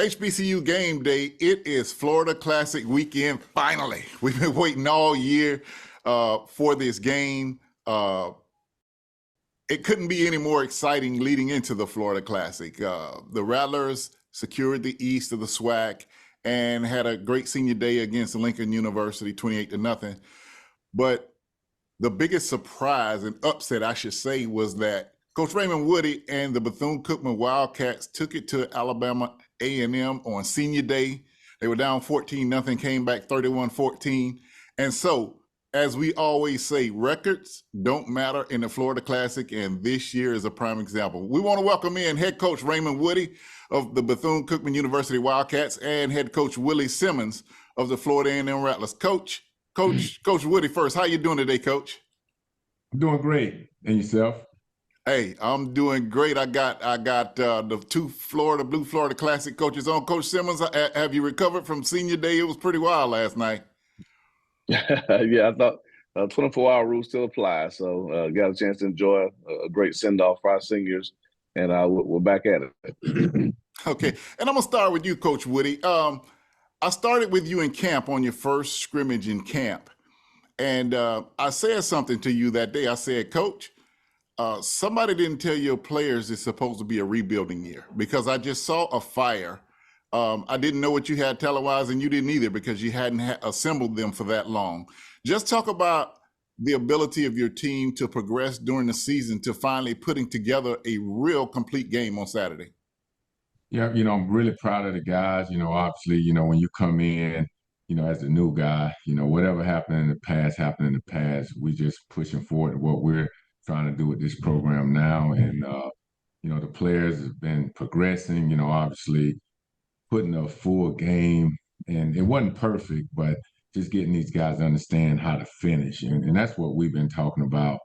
HBCU game day, it is Florida Classic weekend, finally. We've been waiting all year for this game. It couldn't be any more exciting leading into the Florida Classic. The Rattlers secured the East of the SWAC and had a great senior day against Lincoln University, 28-0. But the biggest surprise and upset, I should say, was that Coach Raymond Woodie and the Bethune-Cookman Wildcats took it to Alabama A&M on senior day. They were down 14-0, came back 31-14. And so, as we always say, records don't matter in the Florida Classic, and this year is a prime example. We want to welcome in head coach Raymond Woodie of the Bethune-Cookman University Wildcats and head coach Willie Simmons of the Florida A&M Rattlers. Coach Woodie first. How you doing today, Coach? I'm doing great. And yourself? Hey, I'm doing great. I got the two Blue Florida Classic coaches on. Coach Simmons, have you recovered from senior day? It was pretty wild last night. Yeah, I thought 24-hour rule still applies. So got a chance to enjoy a great send-off for our seniors, and we're back at it. Okay, and I'm going to start with you, Coach Woodie. I started with you in camp on your first scrimmage in camp, and I said something to you that day. I said, Coach, somebody didn't tell your players it's supposed to be a rebuilding year, because I just saw a fire. I didn't know what you had televised, and you didn't either because you hadn't assembled them for that long. Just talk about the ability of your team to progress during the season to finally putting together a real complete game on Saturday. Yeah, I'm really proud of the guys. Obviously, when you come in, as a new guy, whatever happened in the past happened in the past. We just pushing forward to what we're trying to do with this program now. And, the players have been progressing, obviously putting a full game, and it wasn't perfect, but just getting these guys to understand how to finish. And that's what we've been talking about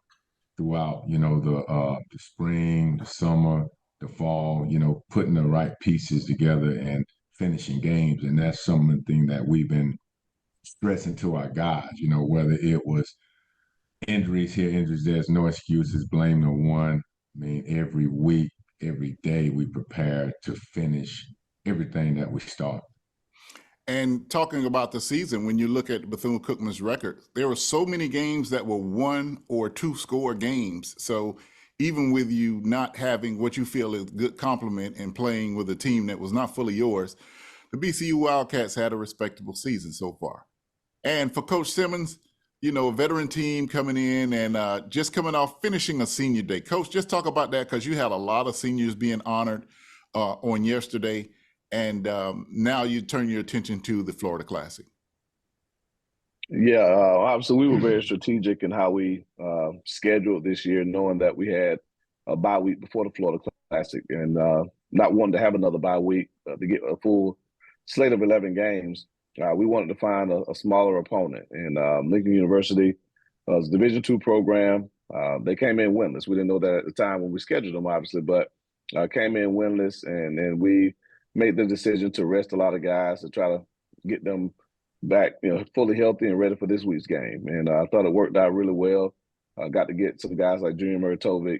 throughout, the spring, the summer, the fall, putting the right pieces together and finishing games. And that's something that we've been stressing to our guys, whether it was injuries here, injuries there, there's no excuses, blame no one. I mean, every week, every day, we prepare to finish everything that we start. And talking about the season, when you look at Bethune-Cookman's record, there were so many games that were 1 or 2 score games. So even with you not having what you feel is a good compliment and playing with a team that was not fully yours, the BCU Wildcats had a respectable season so far. And for Coach Simmons, a veteran team coming in and just coming off finishing a senior day. Coach, just talk about that, because you had a lot of seniors being honored on yesterday. And now you turn your attention to the Florida Classic. Yeah, obviously we were very strategic in how we scheduled this year, knowing that we had a bye week before the Florida Classic, and not wanting to have another bye week to get a full slate of 11 games. We wanted to find a smaller opponent, and Lincoln University was a Division II program. They came in winless. We didn't know that at the time when we scheduled them, obviously, but came in winless, and we made the decision to rest a lot of guys to try to get them back, fully healthy and ready for this week's game. And I thought it worked out really well. I got to get some guys like Junior Muratovic,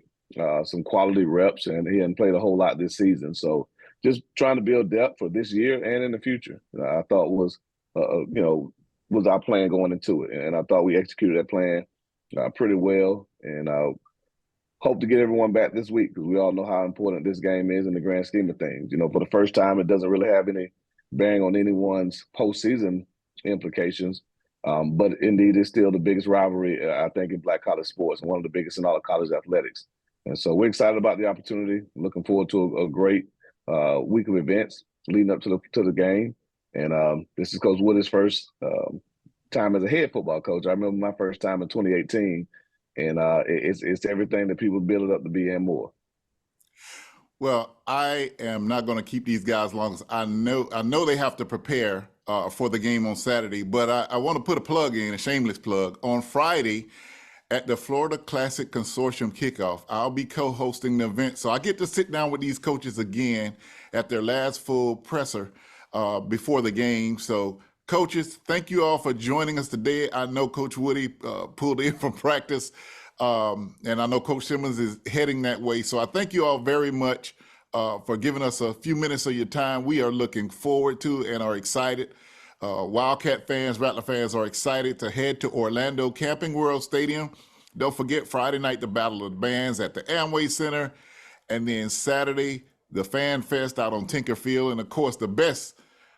some quality reps, and he hadn't played a whole lot this season. So just trying to build depth for this year and in the future, I thought was our plan going into it. And I thought we executed that plan pretty well. And hope to get everyone back this week, because we all know how important this game is in the grand scheme of things. For the first time, it doesn't really have any bearing on anyone's postseason implications. But indeed, it's still the biggest rivalry, I think, in Black college sports, and one of the biggest in all of college athletics. And so we're excited about the opportunity, looking forward to a great week of events leading up to the game. And this is Coach Woodie's first time as a head football coach. I remember my first time in 2018. And it's everything that people build it up to be and more. Well, I am not going to keep these guys long. I know they have to prepare for the game on Saturday, but I want to put a plug in, a shameless plug. On Friday at the Florida Classic Consortium kickoff, I'll be co-hosting the event. So I get to sit down with these coaches again at their last full presser before the game. So coaches, thank you all for joining us today. I know Coach Woodie pulled in from practice, and I know Coach Simmons is heading that way. So I thank you all very much for giving us a few minutes of your time. We are looking forward to and are excited. Wildcat fans, Rattler fans are excited to head to Orlando Camping World Stadium. Don't forget Friday night, the Battle of the Bands at the Amway Center. And then Saturday, the Fan Fest out on Tinker Field. And of course, the best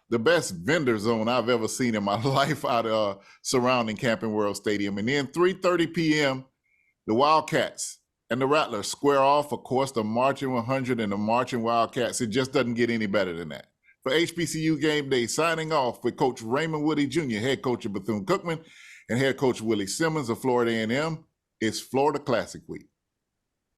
vendor zone I've ever seen in my life out surrounding Camping World Stadium. And then 3:30 p.m., the Wildcats and the Rattlers square off. Of course, the Marching 100 and the Marching Wildcats. It just doesn't get any better than that. For HBCU Game Day, signing off with Coach Raymond Woodie Jr., head coach of Bethune-Cookman, and head coach Willie Simmons of Florida A&M, it's Florida Classic Week.